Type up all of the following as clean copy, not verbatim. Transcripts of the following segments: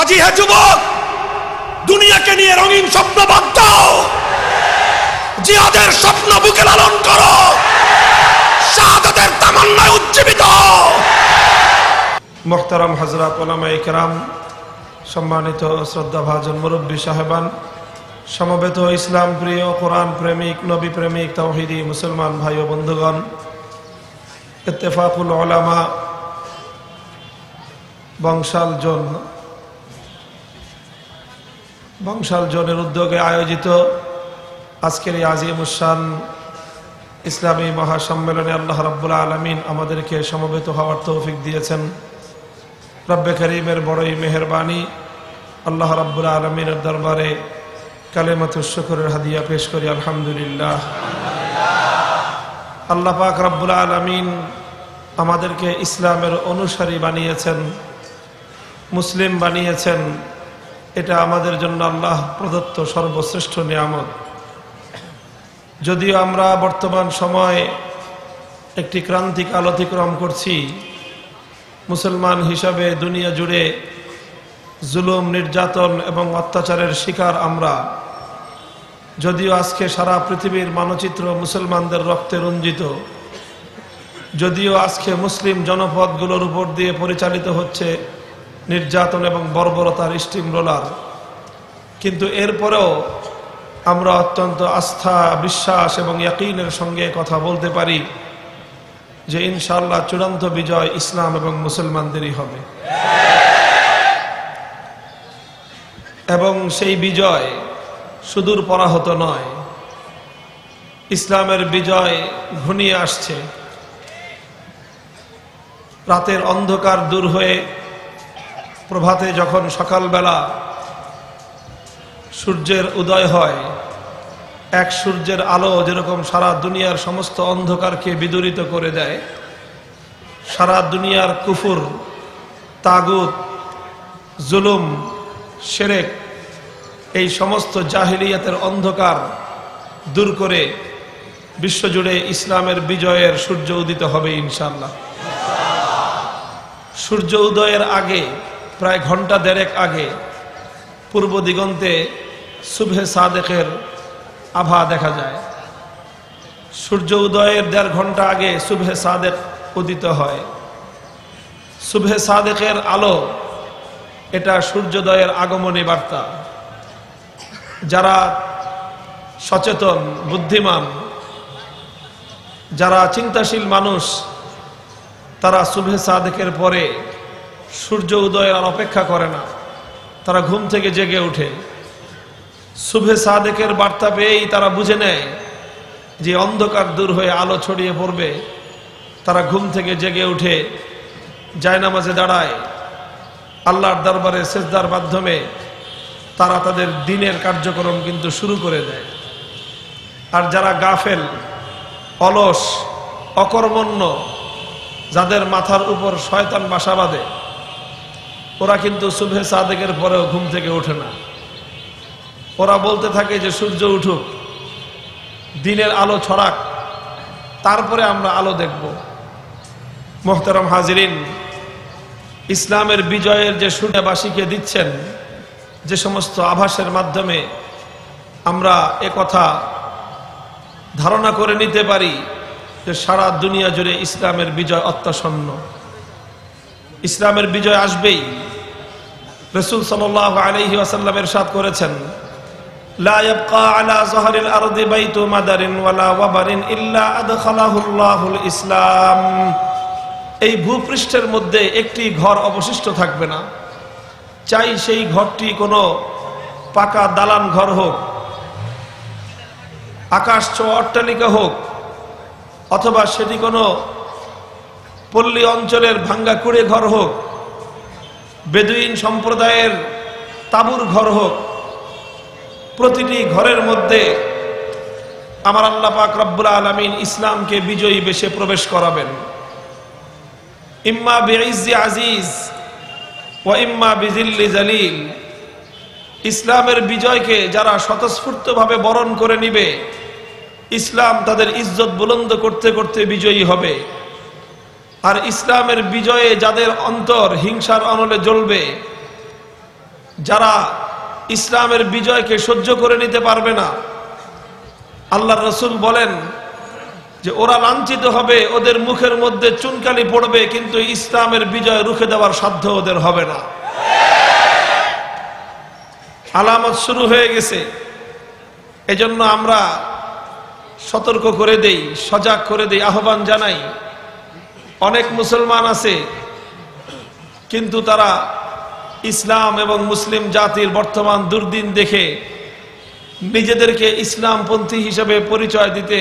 কাজী হে যুবক, দুনিয়াকে নিয়ে রঙিন স্বপ্ন বাদ দাও, জিহাদের স্বপ্ন বুকে লালন করো, শাহাদাতের তামান্নায় উজ্জীবিত হও। মুহতারাম হযরত উলামায়ে কেরাম, সম্মানিত শ্রদ্ধাভাজন মুরব্বী সাহেবান, সমবেত ইসলাম প্রিয়, কোরআন প্রেমিক, নবী প্রেমিক, তাওহীদি মুসলমান ভাই ও বন্ধুগণ, ইত্তেফাকুল উলামা বংশাল জোনের উদ্যোগে আয়োজিত আজকের এই আজিমুশান ইসলামী মহাসম্মেলনে আল্লাহ রাব্বুল আলামিন আমাদেরকে সমবেত হওয়ার তৌফিক দিয়েছেন। রব্বে করিমের বড়ই মেহেরবানি। আল্লাহ রাব্বুল আলামিনের দরবারে কালেমাতুশ শুকরের হাদিয়া পেশ করি আলহামদুলিল্লাহ। আল্লাহ পাক রাব্বুল আলামিন আমাদেরকে ইসলামের অনুসারী বানিয়েছেন, মুসলিম বানিয়েছেন। এটা আমাদের জন্য আল্লাহ প্রদত্ত সর্বশ্রেষ্ঠ নিয়ামত। যদিও আমরা বর্তমান সময়ে একটি ক্রান্তিকাল অতিক্রম করছি, মুসলমান হিসাবে দুনিয়া জুড়ে জুলুম, নির্যাতন এবং অত্যাচারের শিকার আমরা। যদিও আজকে সারা পৃথিবীর মানচিত্র মুসলমানদের রক্তে রঞ্জিত, যদিও আজকে মুসলিম জনপদগুলোর উপর দিয়ে পরিচালিত হচ্ছে নির্যাতন এবং বর্বরতার স্টিম রোলার, কিন্তু এরপরেও আমরা অত্যন্ত আস্থা, বিশ্বাস এবং ইয়াকিনের সঙ্গে কথা বলতে পারি যে ইনশাআল্লাহ চূড়ান্ত বিজয় ইসলাম এবং মুসলমানদেরই হবে। এবং সেই বিজয় সুদূর পরাহত নয়, ইসলামের বিজয় ঘনিয়ে আসছে। রাতের অন্ধকার দূর হয়ে প্রভাতে যখন সকালবেলা সূর্যের উদয় হয়, এক সূর্যের আলো যেরকম সারা দুনিয়ার সমস্ত অন্ধকারকে বিদূরিত করে দেয়, সারা দুনিয়ার কুফর, তাগুত, জুলুম, শিরক, এই সমস্ত জাহিলিয়াতের অন্ধকার দূর করে বিশ্বজুড়ে ইসলামের বিজয়ের সূর্য উদিত হবে ইনশাআল্লাহ। সূর্য উদয়ের আগে, প্রায় ঘন্টা দেড়েক আগে, পূর্ব দিগন্তে সুবহে সাদেকের আভা দেখা যায়। সূর্য উদয়ের 1.5 ঘন্টা আগে সুবহে সাদেক উদিত হয়। সুবহে সাদেকের আলো, এটা সূর্যোদয়ের আগমনী বার্তা। যারা সচেতন, বুদ্ধিমান, যারা চিন্তাশীল মানুষ, তারা সুবহে সাদেকের পরে সূর্য উদয়ের আর অপেক্ষা করে না, তারা ঘুম থেকে জেগে ওঠে। সুবহে সাদেকের বার্তা পেয়েই তারা বুঝে নেয় যে অন্ধকার দূর হয়ে আলো ছড়িয়ে পড়বে। তারা ঘুম থেকে জেগে উঠে জায়নামাজে দাঁড়ায়, আল্লাহর দরবারে সেজদার মাধ্যমে তারা তাদের দিনের কার্যক্রম কিন্তু শুরু করে দেয়। আর যারা গাফেল, অলস, অকর্মণ্য, যাদের মাথার উপর শয়তান বাসা বাঁধে, ওরা কিন্তু সুবহে সাদেকের পরেও ঘুম থেকে ওঠে না। ওরা বলতে থাকে যে সূর্য উঠুক, দিনের আলো ছড়াক, তারপরে আমরা আলো দেখব। মুহতারাম হাজিরিন, ইসলামের বিজয়ের যে সুনাবাসীকে দিচ্ছেন, যে সমস্ত আভাসের মাধ্যমে আমরা একথা ধারণা করে নিতে পারি যে সারা দুনিয়া জুড়ে ইসলামের বিজয় অত্যাসন্ন, ইসলামের বিজয় আসবেই। রাসূল সাল্লাল্লাহু আলাইহি ওয়াসাল্লাম ইরশাদ করেছেন, লা ইয়াবকা আলা যাহরিল আরদি বাইতু মাদারিন ওয়ালা ওয়াবারিন ইল্লা আদখালাহুল্লাহুল ইসলাম। এই ভূপৃষ্ঠের মধ্যে একটি ঘর অবশিষ্ট থাকবে না, চাই সেই ঘরটি কোনো পাকা দালান ঘর হোক, আকাশ ছোঁয়া অট্টালিকা হোক, অথবা সেটি কোনো পল্লী অঞ্চলের ভাঙ্গা কুড়ে ঘর হোক, বেদুইন সম্প্রদায়ের তাঁবুর ঘর হোক, প্রতিটি ঘরের মধ্যে আমার আল্লাহ পাক রব্বুল আলামিন ইসলামকে বিজয়ী বেশে প্রবেশ করাবেন। ইম্মা বিইজ্জি আজিজ ওয়া ইম্মা বিজিল্লি জালিল। ইসলামের বিজয়কে যারা স্বতঃস্ফূর্তভাবে বরণ করে নিবে, ইসলাম তাদের ইজ্জত বুলন্দ করতে করতে বিজয়ী হবে। আর ইসলামের বিজয়ে যাদের অন্তর হিংসার অনলে জ্বলবে, যারা ইসলামের বিজয়কে সহ্য করে নিতে পারবে না, আল্লাহর রাসূল বলেন যে ওরা লাঞ্ছিত হবে, ওদের মুখের মধ্যে চুনকালি পড়বে, কিন্তু ইসলামের বিজয় রুখে দেওয়ার সাধ্য ওদের হবে না। আলামত শুরু হয়ে গেছে। এজন্য আমরা সতর্ক করে দেই, সজাগ করে দেই, আহ্বান জানাই। অনেক মুসলমান আছে কিন্তু তারা ইসলাম এবং মুসলিম জাতির বর্তমান দুর্দিন দেখে নিজেদেরকে ইসলামপন্থী হিসেবে পরিচয় দিতে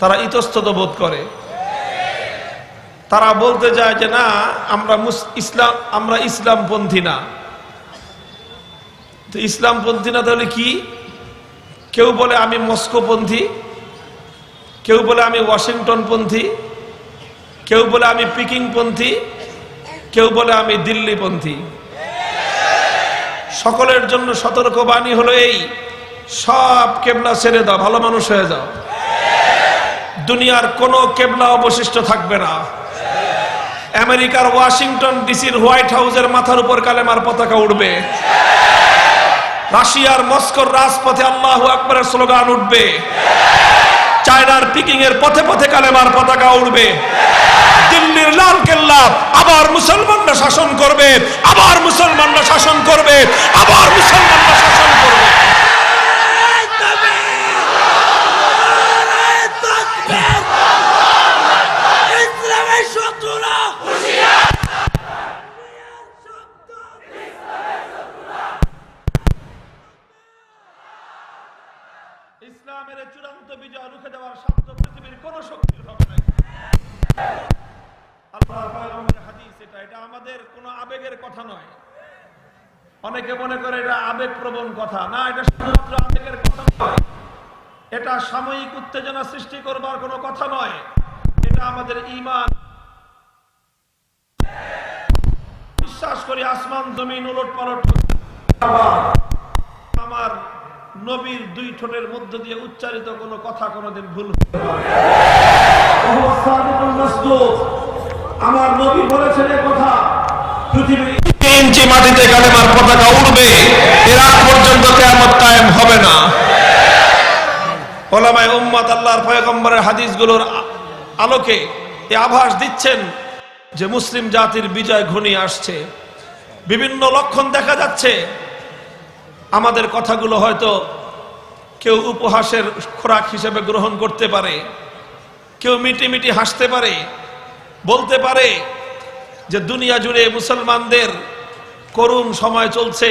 তারা ইতস্তত বোধ করে। তারা বলতে যায় যে না, আমরা ইসলামপন্থী না। তো ইসলামপন্থী না তাহলে কি? কেউ বলে আমি মস্কোপন্থী, কেউ বলে আমি ওয়াশিংটনপন্থী, কেউ বলে আমি পিকিংপন্থী, কেউ বলে আমি দিল্লিপন্থী। সকলের জন্য সতর্কবাণী হলো এই, সব কেবলা ছেড়ে দাও, ভালো মানুষ হয়ে যাও। দুনিয়ার কোনো কেবলা অবশিষ্ট থাকবে না। আমেরিকার ওয়াশিংটন ডিসির হোয়াইট হাউসের মাথার উপর কালেমার পতাকা উঠবে। রাশিয়ার মস্কোর রাজপথে আল্লাহু আকবারের স্লোগান উঠবে। চায়নার পিকিং এর পথে পথে কালেমার পতাকা উঠবে। দিল্লির লাল কেল্লা আবার মুসলমানরা শাসন করবে, আবার মুসলমানরা শাসন করবে, আবার মুসলমানরা শাসন করবে। ইসলামের চূড়ান্ত বিজয় রুখে দেওয়ার সাধ্য পৃথিবীর কোন শক্তির হবে না। আল্লাহর পয়গম্বরের হাদিস এটা আমাদের কোনো আবেগের কথা নয়। অনেকে মনে করে এটা আবেগপ্রবণ কথা, না, এটা শুধুমাত্র আবেগের কথা নয়। এটা সাময়িক উত্তেজনা সৃষ্টি করবার কোনো কথা নয়। এটা আমাদের ঈমান। বিশ্বাস করি আসমান জমিন উলটপালট আমার নবীর দুই ঠোঁটের মধ্য দিয়ে উচ্চারিত কোনো কথা কোনোদিন ভুল হতে পারে না। আমার নবী বলেছেন এই কথা, পৃথিবীর 3 ইঞ্চি মাটিতে কালেমার পতাকা উড়বে, এর আগ পর্যন্ত কিয়ামত কায়েম হবে না। উলামায়ে উম্মত আল্লাহর পয়গম্বরের হাদিসগুলোর আলোকে এই আভাস দিচ্ছেন যে মুসলিম জাতির বিজয় ঘনিয়ে আসছে। বিভিন্ন লক্ষণ দেখা যাচ্ছে। আমাদের কথাগুলো হয়তো কেউ উপহাসের খোরাক হিসেবে গ্রহণ করতে পারে, কেউ মিটি মিটি হাসতে পারে, বলতে পারে যে দুনিয়া জুড়ে মুসলমানদের করুণ সময় চলছে,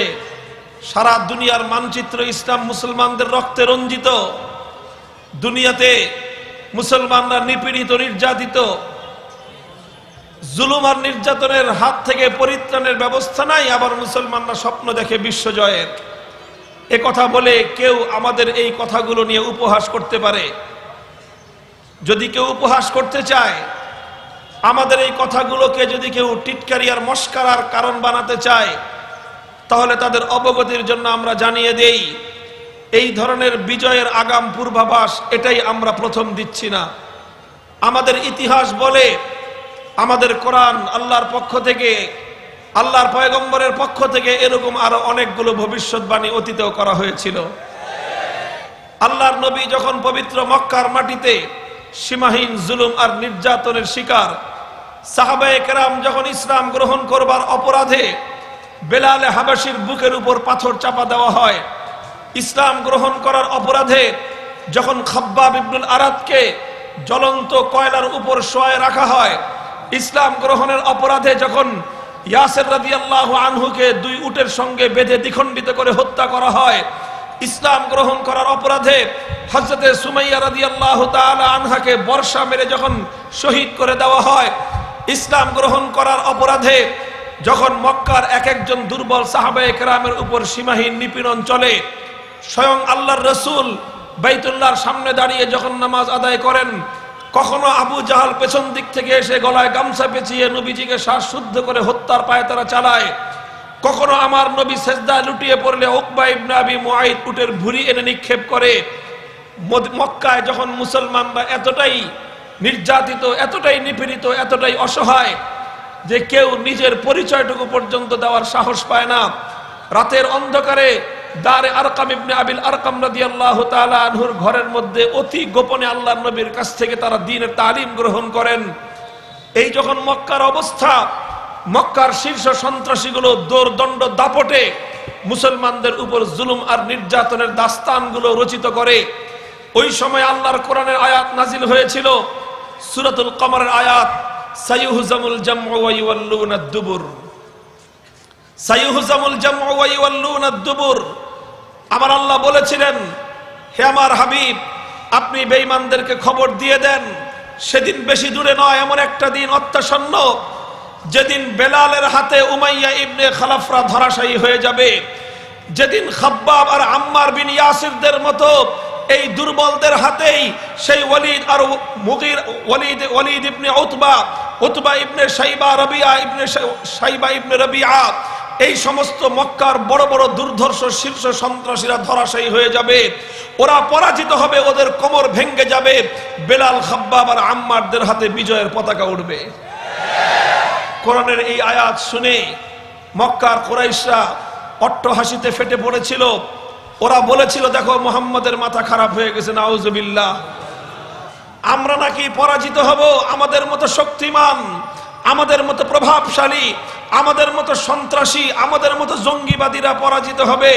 সারা দুনিয়ার মানচিত্র ইসলাম মুসলমানদের রক্তে রঞ্জিত। দুনিয়াতে মুসলমানরা নিপীড়িত, নির্যাতিত, জুলুম আর নির্যাতনের হাত থেকে পরিত্রাণের ব্যবস্থা নাই। আবার মুসলমানরা স্বপ্ন দেখে বিশ্বজয়ের। এ কথা বলে কেউ আমাদের এই কথাগুলো নিয়ে উপহাস করতে পারে। যদি কেউ উপহাস করতে চায়, আমাদের এই কথাগুলোকে যদি কেউ টিটকারি আর মস্কারার কারণ বানাতে চায়, তাহলে তাদের অবগতির জন্য আমরা জানিয়ে দেই, এই ধরনের বিজয়ের আগাম পূর্বাভাস এটাই আমরা প্রথম দিচ্ছি না। আমাদের ইতিহাস বলে, আমাদের কোরআন, আল্লাহর পক্ষ থেকে, আল্লাহর পয়গম্বরের পক্ষ থেকে এরকম আরো অনেকগুলো ভবিষ্যৎবাণী অতীতেও করা হয়েছিল। আল্লাহর নবী যখন পবিত্র মক্কার মাটিতে সীমাহীন জুলুম আর নির্যাতনের শিকার, সাহাবায়ে কেরাম যখন ইসলাম গ্রহণ করবার অপরাধে বেলালে হাবাসির বুকের উপর পাথর চাপা দেওয়া হয়, ইসলাম গ্রহণ করার অপরাধে যখন খাব্বাব ইবনুল আরাদকে জ্বলন্ত কয়লার উপর শোয়ায় রাখা হয়, ইসলাম গ্রহণের অপরাধে যখন ইয়াসির রাদিয়াল্লাহু আনহুকে 2 উটের সঙ্গে বেঁধে দ্বিখণ্ডিত করে হত্যা করা হয়, ইসলাম গ্রহণ করার অপরাধে হযরতে সুমাইয়া রাদিয়াল্লাহু তাআলা আনহাকে বর্ষা মেরে যখন শহীদ করে দেওয়া হয়, ইসলাম গ্রহণ করার অপরাধে যখন মক্কার এক একজন দুর্বল সাহাবায়ে কেরামের উপর সীমাহীন নিপীড়ন চলে, স্বয়ং আল্লাহর রাসূল বাইতুল্লাহর সামনে দাঁড়িয়ে যখন নামাজ আদায় করেন, কখনো আবু জাহাল পেছন দিক থেকে এসে গলায় গামছা পেঁচিয়ে নবীজিকে শ্বাসরুদ্ধ করে হত্যার পায়তারা চালায়, কখনো আমার নবী সেজদায় লুটিয়ে পড়লে উকবা ইবনে আবি মুআইদ উটের ভুঁড়ি এনে নিক্ষেপ করে। মক্কায় যখন মুসলমানরা এতটাই নির্যাতিত, এতটাই নিপীড়িত, এতটাই অসহায় যে কেউ নিজের পরিচয়টুকু পর্যন্ত দেওয়ার সাহস পায় না, রাতের অন্ধকারে দারে আরকাম ইবনে আবিল আরকাম রাদিয়াল্লাহু তাআলা আনহুর ঘরের মধ্যে অতি গোপনে আল্লাহর নবীর কাছ থেকে তারা দ্বীনের তালিম গ্রহণ করেন। এই যখন মক্কার অবস্থা, মক্কার শীর্ষ সন্ত্রাসীগুলো দৌর্দণ্ড দাপটে মুসলমানদের উপর জুলুম আর নির্যাতনের দাস্তানগুলো রচিত করে, ওই সময় আল্লাহর কোরআনের আয়াত নাজিল হয়েছিল, সূরাতুল কমরের আয়াত, সাইয়ুহজামুল জামউ ওয়া ইউওয়াল্লুনাদ দুবুর, সাইয়ুহজামুল জামউ ওয়া ইউওয়াল্লুনাদ দুবুর। আমার আল্লাহ বলেছিলেন, হে আমার হাবিব, আপনি বেঈমানদেরকে খবর দিয়ে দেন, সেদিন বেশি দূরে নয়, এমন একটা দিন অত্যাসন্ন যেদিন বেলালের হাতে উমাইয়া ইবনে খালাফরা ধরাশায়ী হয়ে যাবে, যেদিন খাব্বাব আর আম্মার বিন ইয়াসিরদের মতো এই দুর্বলদের হাতেই সেই ওয়ালিদ আর মুগীর ওয়ালিদ ইবনে উতবা ইবনে শাইবা ইবনে রবিআ এই সমস্ত মক্কার বড় বড় দুর্ধর্ষ শীর্ষ সন্ত্রাসীরা ধরাশায়ী হয়ে যাবে, ওরা পরাজিত হবে, ওদের কোমর ভেঙে যাবে, বেলাল, খাব্বাব আর আম্মারদের হাতে বিজয়ের পতাকা উঠবে। কোরআনের এই আয়াত শুনে মক্কার কুরাইশরা অট্টহাসিতে ফেটে পড়েছিল। ওরা বলেছিল, দেখো মুহাম্মাদের মাথা খারাপ হয়ে গেছে, নাউজুবিল্লাহ, আমরা নাকি পরাজিত হব, আমাদের মতো শক্তিমান, আমাদের মতো প্রভাবশালী, আমাদের মতো সন্ত্রাসী, আমাদের মতো জঙ্গিবাদীরা পরাজিত হবে,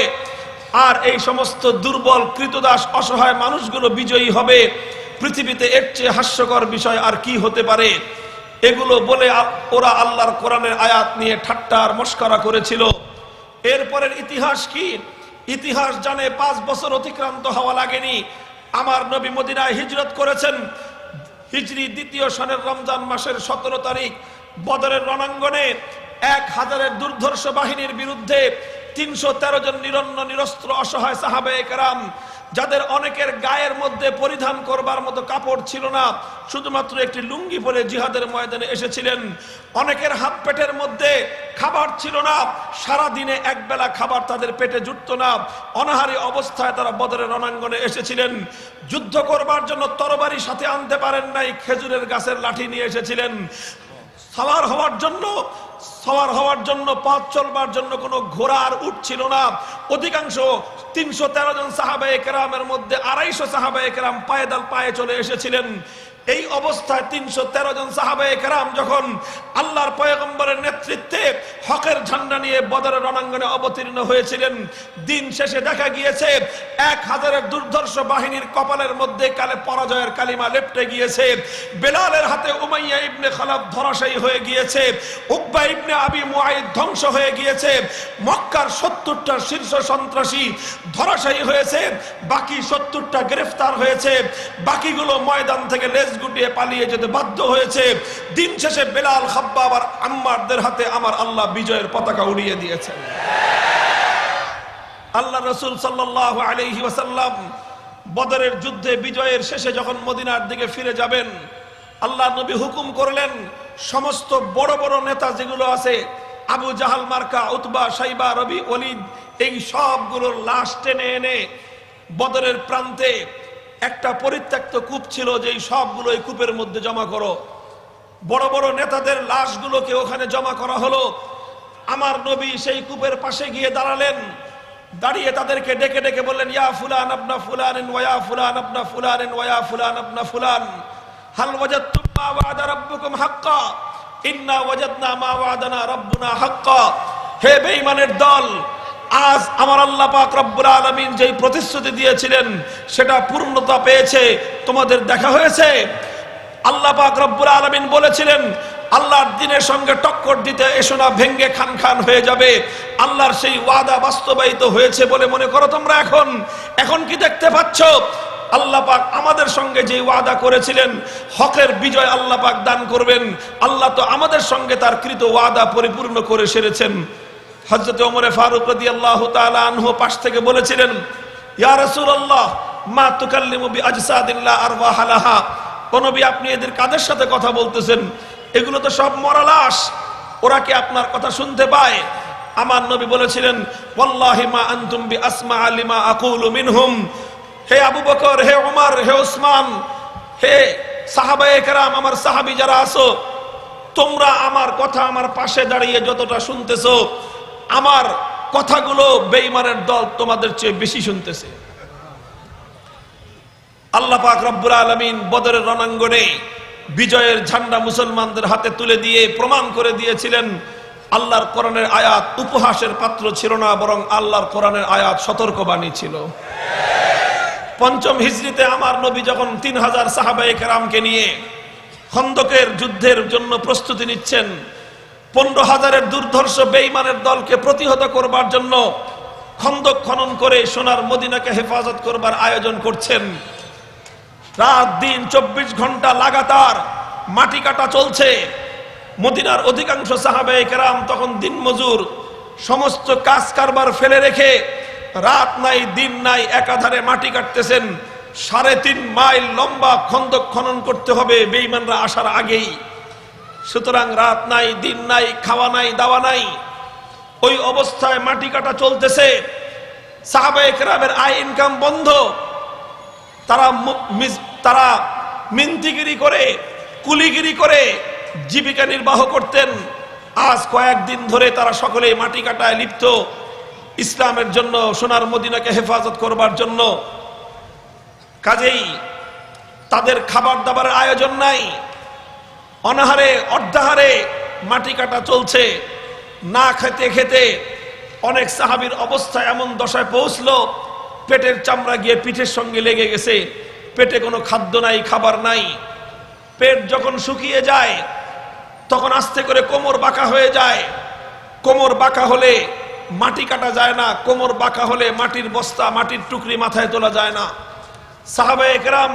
আর এই সমস্ত দুর্বল কৃতদাস অসহায় মানুষগুলো বিজয়ী হবে। পৃথিবীতে এর চেয়ে হাস্যকর বিষয় আর কি হতে পারে? এগুলো বলে ওরা আল্লাহর কোরআনের আয়াত নিয়ে ঠাট্টা আর মস্করা করেছিল। এরপরের ইতিহাস কি? ইতিহাস জানে 5 বছর অতিক্রান্ত হওয়া লাগেনি, আমার নবী মদিনায় হিজরত করেছেন। হিজরি 2য় সনের রমজান মাসের 17 তারিখ বদরের রণাঙ্গনে 1000-এর দুর্ধর্ষ বাহিনীর বিরুদ্ধে 313 জন নিরন্ন নিরস্ত্র অসহায় সাহাবায়ে কেরাম, যাদের অনেকের গায়ের মধ্যে পরিধান করবার মতো কাপড় ছিল না, শুধুমাত্র একটি লুঙ্গি পরে জিহাদের ময়দানে এসেছিলেন। অনেকের হাত পেটের মধ্যে খাবার ছিল না, সারা দিনে একবেলা খাবার তাদের পেটে জুটতো না, অনাহারী অবস্থায় তারা বদরের রণাঙ্গনে এসেছিলেন। যুদ্ধ করবার জন্য তরবারি সাথে আনতে পারেন নাই, খেজুরের গাছের লাঠি নিয়ে এসেছিলেন। সওয়ার হওয়ার জন্য পথ চলবার জন্য কোনো ঘোড়া আর উট ছিল না। অধিকাংশ 313 জন সাহাবায়ে কেরামের মধ্যে 250 সাহাবায়ে কেরাম পায়ে চলে এসেছিলেন। এই অবস্থায় 313 জন সাহাবায়ে কেরাম যখন আল্লাহর পয়গম্বরের নেতৃত্বে হকের ঝান্ডা নিয়ে বদরের রণাঙ্গনে অবতীর্ণ হয়েছিলেন, দিন শেষে দেখা গিয়েছে 1000-এর দুর্ধর্ষ বাহিনীর কপালের মধ্যে পরাজয়ের কালিমা লেপ্টে গিয়েছে। বেলালের হাতে উমাইয়া ইবনে খালাফ ধরাশায়ী হয়ে গিয়েছে, উকবা ইবনে আবি মুআইদ ধ্বংস হয়ে গিয়েছে, মক্কার 70টা শীর্ষ সন্ত্রাসী ধরাশায়ী হয়েছে, বাকি 70টা গ্রেফতার হয়েছে, বাকিগুলো ময়দান থেকে লেজ গুটিয়ে পালিয়ে যেতে বাধ্য হয়েছে। দিন শেষে বেলাল, খাব্বাব আর আম্মারদের হাতে আমার আল্লাহ বিজয়ের পতাকা উড়িয়ে দিয়েছেন। আল্লাহ রাসূল সাল্লাল্লাহু আলাইহি ওয়াসাল্লাম বদরের যুদ্ধে বিজয়ের শেষে যখন মদিনার দিকে ফিরে যাবেন, আল্লাহ নবী হুকুম করলেন সমস্ত বড় বড় নেতা যেগুলো আছে, আবু জাহাল মার্কা, উতবা, শাইবা, রবি, ওয়ালিদ, এই সবগুলোর লাশ টেনে এনে বদরের প্রান্তে একটা পরিত্যক্ত কূপ ছিল, যেই সবগুলো এই কূপের মধ্যে জমা করো। বড় বড় নেতাদের লাশগুলোকে ওখানে জমা করা হলো। আমার নবী সেই কূপের পাশে গিয়ে দাঁড়ালেন, দাঁড়িয়ে তাদেরকে ডেকে ডেকে বললেন, ইয়া ফুলান আবনা ফুলানিন ওয়া ইয়া ফুলান আবনা ফুলানিন ওয়া ইয়া ফুলান আবনা ফুলান, হাল ওয়াজাদতুম মা ওয়া'আদা রাব্বুকুম হাক্কা, ইন্না ওয়াজাদনা মা ওয়া'আদানা রাব্বুনা হাক্কা। হে বেঈমানের দল, আজ আমার আল্লাহ পাক রব্বুল আলামিন যেই প্রতিশ্রুতি দিয়েছিলেন সেটা পূর্ণতা পেয়েছে, তোমাদের দেখা হয়েছে। আল্লাহ পাক রব্বুল আলামিন বলেছিলেন, আল্লাহর দ্বীনের সঙ্গে টক্কর দিতে এসো না, ভেঙ্গে খান খান হয়ে যাবে। আল্লাহর সেই ওয়াদা বাস্তবায়িত হয়েছে বলে মনে করো তোমরা? এখন কি দেখতে পাচ্ছ? আল্লাহ পাক আমাদের সঙ্গে যে ওয়াদা করেছিলেন হকের বিজয় আল্লাহ পাক দান করবেন, আল্লাহ তো আমাদের সঙ্গে তার কৃত ওয়াদা পরিপূর্ণ করে সেরেছেন। হযরত ওমর ফারুক রাদিয়াল্লাহু তাআলা আনহু পাশ থেকে বলেছিলেন, ইয়া রাসূলুল্লাহ মা তুকাল্লিমু বিআজসাদিল্লাহ আরওয়াহা লাহা, ও নবী আপনি এদের কাদের সাথে কথা বলতেছেন? এগুলো তো সব মরা লাশ, ওরা কি আপনার কথা শুনতে পায়? আমার নবী বলেছিলেন, ওয়াল্লাহি মা আনতুম বিআসমা লিমা আকুলু মিনহুম। হে আবু বকর, হে ওমর, হে ওসমান, হে সাহাবায়ে কেরাম, আমার সাহাবী যারা আছো, তোমরা আমার কথা আমার পাশে দাঁড়িয়ে যতটা শুনতেছো, আমার কথাগুলো বেঈমানের দল তোমাদের চেয়ে বেশি শুনতেছে। আল্লাহ পাক রব্বুল আলামিন বদরের রণাঙ্গনে বিজয়ের ঝান্ডা মুসলমানদের হাতে তুলে দিয়ে প্রমাণ করে দিয়েছিলেন আল্লাহর কোরআনের আয়াত উপহাসের পাত্র ছিল না, বরং আল্লাহর কোরআনের আয়াত সতর্কবাণী ছিল। পঞ্চম হিজরিতে আমার নবী যখন 3000 সাহাবায়ে কেরামকে নিয়ে খন্দকের যুদ্ধের জন্য প্রস্তুতি নিচ্ছেন, 15,000-এর দুর্ধর্ষ বেঈমানের দলকে প্রতিহত করবার জন্য খন্দক খনন করে সোনার মদিনাকে হেফাজত করবার আয়োজন করছেন, রাত দিন 24 ঘন্টা লাগাতার মাটি কাটা চলছে। মদিনার অধিকাংশ সাহাবায়ে কেরাম তখন দিনমজুর, সমস্ত কাজ কারবার ফেলে রেখে রাত নাই দিন নাই একাধারে মাটি কাটতেছেন। 3.5 মাইল লম্বা খন্দক খনন করতে হবে বেঈমানরা আসার আগেই। সুতরাং রাত নাই দিন নাই, খাওয়া নাই দাওয়া নাই, ওই অবস্থায় মাটি কাটা চলতেছে। সাহাবায়ে কেরামের আয় ইনকাম বন্ধ। তারা মিনতিগিরি করে, কুলিগিরি করে জীবিকা নির্বাহ করতেন। আজ কয়েকদিন ধরে তারা সকলেই মাটি কাটায় লিপ্ত, ইসলামের জন্য, সোনার মদিনাকে হেফাজত করবার জন্য। কাজেই তাদের খাবার দাবারের আয়োজন নাই, অনাহারে অর্ধাহারে মাটি কাটা চলছে। না খেতে খেতে অনেক সাহাবীর অবস্থা এমন দশায় পৌঁছলো, পেটের চামড়া গিয়ে পিঠের সঙ্গে লেগে গেছে, পেটে কোনো খাদ্য নাই, খাবার নাই। পেট যখন শুকিয়ে যায় তখন আস্তে করে কোমর বাঁকা হয়ে যায়। কোমর বাঁকা হলে মাটি কাটা যায় না, কোমর বাঁকা হলে মাটির বস্তা, মাটির টুকরি মাথায় তোলা যায় না। সাহাবায়ে কেরাম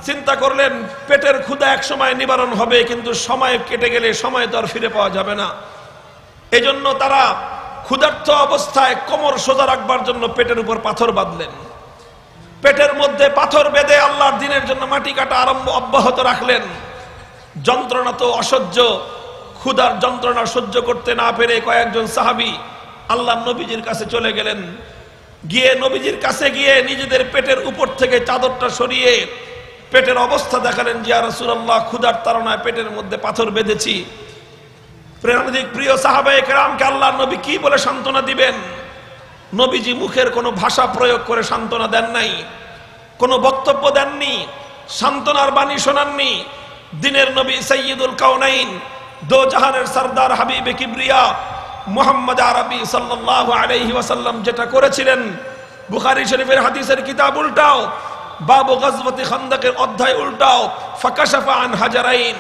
চিন্তা করলেন পেটের ক্ষুধা এক সময় নিবারণ হবে, কিন্তু সময় কেটে গেলে সময় তো আর ফিরে পাওয়া যাবে না। এজন্য তারা ক্ষুধার্ত অবস্থায় কোমর সোজা রাখবার জন্য পেটের উপর পাথর বাঁধলেন। পেটের মধ্যে পাথর বেঁধে আল্লাহর দ্বীনের জন্য মাটি কাটা অব্যাহত রাখলেন। যন্ত্রণা তো অসহ্য, ক্ষুধার যন্ত্রণা সহ্য করতে না পেরে কয়েকজন সাহাবী আল্লাহর নবীজির কাছে চলে গেলেন। গিয়ে নবীজির কাছে গিয়ে নিজেদের পেটের উপর থেকে চাদরটা সরিয়ে পেটের অবস্থা দেখালেন, যে ইয়া রাসূলুল্লাহ, ক্ষুধার তাড়নায় পেটের মধ্যে পাথর বেঁধেছি। প্রিয় সাহাবায়ে কেরামকে আল্লাহর নবী কি বলে সান্ত্বনা দিবেন? নবীজি মুখের কোনো ভাষা প্রয়োগ করে সান্ত্বনা দেন নাই, কোনো বক্তব্য দেননি, সান্ত্বনার বাণী শোনাননি। দিনের নবী সাইয়্যিদুল কাউনাইন, দো জাহানের সরদার, হাবিবে কিবরিয়া মুহাম্মদ আরবি সাল্লাল্লাহু আলাইহি ওয়াসাল্লাম যেটা করেছিলেন, বুখারী শরীফের হাদিসের কিতাব উল্টাও, বাবু গজওয়াতি খান্দকের অধ্যায় উল্টাও, ফাকাশাফা আন হাজারাইন,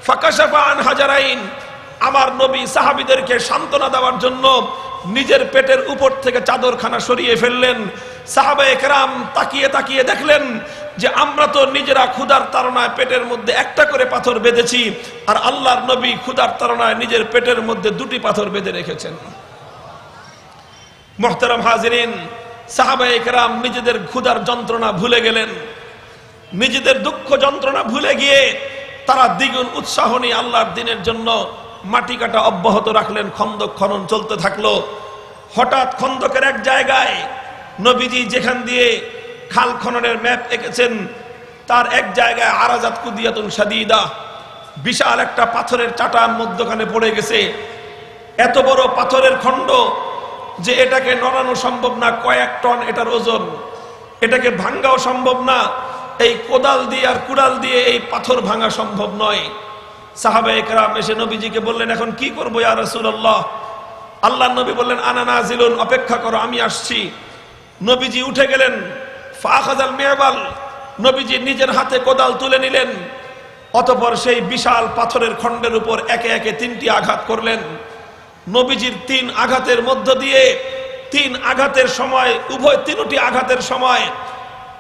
ফাকাশাফা আন হাজারাইন। আমার নবী সাহাবীদেরকে সান্ত্বনা দেওয়ার জন্য নিজের পেটের উপর থেকে চাদরখানা সরিয়ে ফেললেন। সাহাবায়ে কেরাম তাকিয়ে তাকিয়ে দেখলেন যে আমরা তো নিজেরা ক্ষুধার তাড়নায় পেটের মধ্যে একটা করে পাথর বেঁধেছি, আর আল্লাহর নবী ক্ষুধার তাড়নায় নিজের পেটের মধ্যে 2টি পাথর বেঁধে রেখেছেন। মুহতারাম হাজিরিন, সাহাবায়ে কেরাম নিজেদের ক্ষুধার যন্ত্রণা ভুলে গেলেন। নিজেদের দুঃখ যন্ত্রণা ভুলে গিয়ে তারা দ্বিগুণ উৎসাহ নিয়ে আল্লাহর দ্বীনের জন্য মাটি কাটা অব্যাহত রাখলেন। খন্দক খনন চলতে থাকলো। হঠাৎ খন্দকের এক জায়গায় নবীজি যেখান দিয়ে খাল খননের ম্যাপ এঁকেছেন তার এক জায়গায় আরাজাত কুদিয়াতুন শাদীদা, বিশাল একটা পাথরের চাটান মধ্যখানে পড়ে গেছে। এত বড় পাথরের খণ্ড যে এটাকে নড়ানো সম্ভব না, কয়েক টন এটার ওজন, এটাকে ভাঙ্গাও সম্ভব না। এই কোদাল দিয়ে আর কুড়াল দিয়ে এই পাথর ভাঙা সম্ভব নয়। সাহাবায়ে কেরাম এসে নবীজিকে বললেন, এখন কি করবো ইয়া রাসূলুল্লাহ? আল্লাহর নবী বললেন, আনা নাজিলুন, অপেক্ষা করো, আমি আসছি। নবীজি উঠে গেলেন। ফাখাযাল মি'বাল, নবীজি নিজের হাতে কোদাল তুলে নিলেন। অতঃপর সেই বিশাল পাথরের খণ্ডের উপর একে একে 3টি আঘাত করলেন। নবীজির 3 আঘাতের মধ্য দিয়ে 3 আঘাতের সময়, উভয় 3টি আঘাতের সময়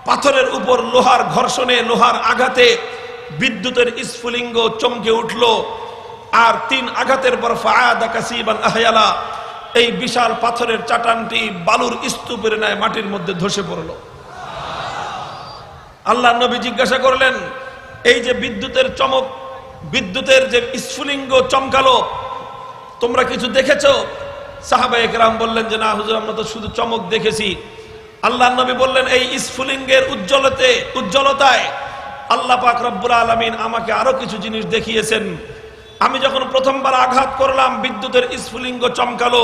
পাথরের উপর লোহার ঘর্ষণে, লোহার আঘাতে বিদ্যুতের স্ফুলিঙ্গ চমকে উঠল। আর 3 আঘাতের পর ফাআদা কাসিবান আহয়ালা, এই বিশাল পাথরের চাটানটি বালুর স্তূপের ন্যায় মাটির মধ্যে ধসে পড়ল। আল্লাহর নবী জিজ্ঞাসা করলেন, এই যে বিদ্যুতের চমক, বিদ্যুতের যে স্ফুলিঙ্গ চমকালো, তোমরা কিছু দেখেছো? সাহাবায়ে কেরাম বললেন যে না হুজুর, আমরা তো শুধু চমক দেখেছি। আল্লাহর নবী বললেন, এই স্ফুলিঙ্গের উজ্জ্বলতায় আল্লাহ পাক রব্বুল আলামিন আমাকে আরো কিছু জিনিস দেখিয়েছেন। আমি যখন প্রথমবার আঘাত করলাম, বিদ্যুতের স্ফুলিঙ্গ চমকালো,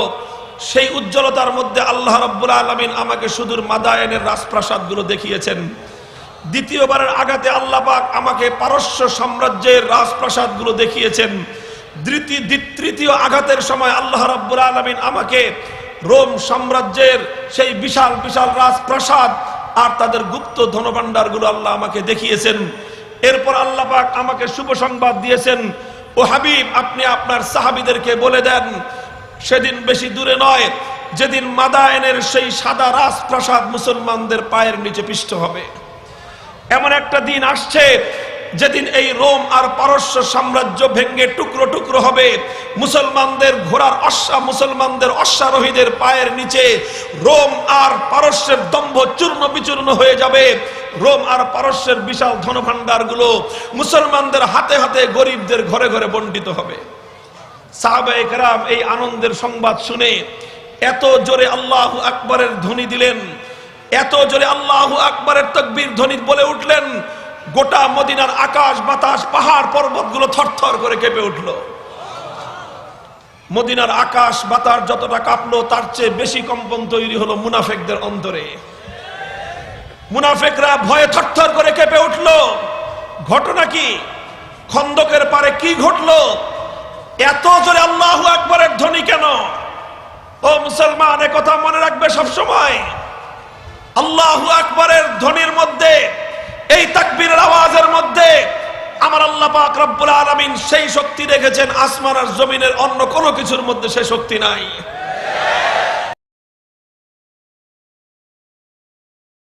সেই উজ্জ্বলতার মধ্যে আল্লাহ রাব্বুল আলামিন আমাকে সুদূর মাদায়েনের রাজপ্রাসাদগুলো দেখিয়েছেন। দ্বিতীয়বারের আঘাতে আল্লাহ পাক আমাকে পারস্য সাম্রাজ্যের রাজপ্রাসাদগুলো দেখিয়েছেন। তৃতীয় আঘাতের সময় আল্লাহ রাব্বুল আলামিন আমাকে রোম সাম্রাজ্যের সেই বিশাল বিশাল রাজপ্রাসাদ আর তাদের গুপ্ত ধনভাণ্ডারগুলো আল্লাহ আমাকে দেখিয়েছেন। এরপর আল্লাহ পাক আমাকে শুভ সংবাদ দিয়েছেন, ও হাবিব, আপনি আপনার সাহাবীদেরকে বলে দেন, সেদিন বেশি দূরে নয় যেদিন মাদায়েনের সেই সাদা রাজপ্রাসাদ মুসলমানদের পায়ের নিচে পিষ্ট হবে। এমন একটা দিন আসছে যেদিন এই রোম আর পারস্য সাম্রাজ্য ভেঙে টুকরো টুকরো হবে। মুসলমানদের ঘোড়ার মুসলমানদের অশ্বারোহীদের পায়ের নিচে রোম আর পারস্যের দম্ভ চূর্ণ বিচূর্ণ হয়ে যাবে। রোম আর পারস্যের বিশাল ধনভাণ্ডারগুলো মুসলমানদের হাতে হাতে গরিবদের ঘরে ঘরে বণ্টিত হবে। সাহাবায়ে কেরাম এই আনন্দের সংবাদ শুনে এত জোরে আল্লাহু আকবরের ধ্বনি দিলেন, এত জোরে আল্লাহু আকবরের তাকবীর ধ্বনি বলে উঠলেন, গোটা মদিনার আকাশ বাতাস পাহাড় পর্বতগুলো থরথর করে কেঁপে উঠল। মদিনার আকাশ বাতাস যতটা কাঁপলো তার চেয়ে বেশি কম্পন তৈরি হলো মুনাফিকদের অন্তরে। মুনাফিকরা ভয়ে থরথর করে কেঁপে উঠল। ঘটনা কি? খন্দকের পারে কি ঘটলো? এত জোরে আল্লাহু আকবরের ধ্বনি কেন? ও মুসলমান, এ কথা মনে রাখবে সব সময়। আল্লাহু আকবরের ধ্বনির মধ্যে, এই তাকবীরের আওয়াজের মধ্যে আমার আল্লাহ পাক রব্বুল আলামিন সেই শক্তি রেখেছেন আসমান আর জমিনের অন্য কোনো কিছুর মধ্যে সে শক্তি নাই।